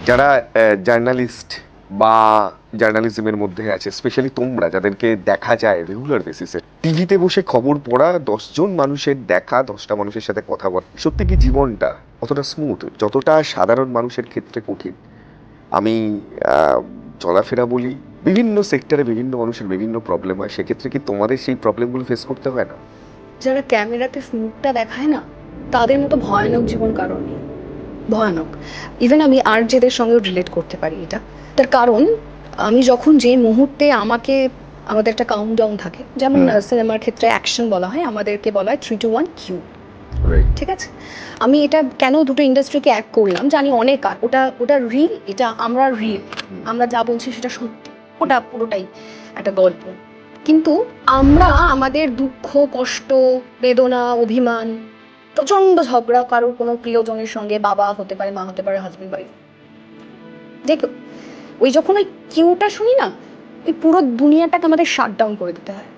যারা জার্নালিস্ট বা জার্নালিজমের মধ্যে আছে, স্পেশালি তোমরা যাদেরকে দেখা যায় রেগুলার বেসিসে, টিভিতে বসে খবর পড়া, 10জন মানুষের দেখা, 10টা মানুষের সাথে কথা বলা, সত্যি কি জীবনটা অতটা স্মুথ যতটা সাধারণ মানুষের ক্ষেত্রে কঠিন? আমি আহ, চলাফেরা বলি, বিভিন্ন সেক্টরে বিভিন্ন মানুষের বিভিন্ন প্রবলেম হয়, সেক্ষেত্রে কি তোমাদের সেই প্রবলেমগুলো ফেস করতে হয় না? যারা ক্যামেরাতে স্মুথটা দেখায় না, তাদের মতো ভয়ানক জীবন কারণ নেই। ভয়ানক। ইভেন আমি আরজেদের সঙ্গেও রিলেট করতে পারি এটা। তার কারণ, আমি যখন যে মুহূর্তে আমাদের একটা কাউন্টডাউন থাকে, যেমন সিনেমার ক্ষেত্রে অ্যাকশন বলা হয়, আমাদেরকে বলা হয় 3, 2, 1 কিউ। রাইট। ঠিক আছে? আমি এটা কেন দুটো ইন্ডাস্ট্রিকে এক করলাম জানি, অনেক ওটা ওটা রিল, এটা আমরা রিল, আমরা যা বলছি সেটা সত্যি, ওটা পুরোটাই একটা গল্প। কিন্তু আমরা আমাদের দুঃখ, কষ্ট, বেদনা, অভিমান, প্রচন্ড ঝগড়া কারোর কোনো প্রিয়জনের সঙ্গে, বাবা হতে পারে, মা হতে পারে, হাজবেন্ড ওয়াইফ, দেখো, ওই যখন ওই কিউটা শুনি না, ওই পুরো দুনিয়াটাকে আমাদের শাট ডাউন করে দিতে হয়।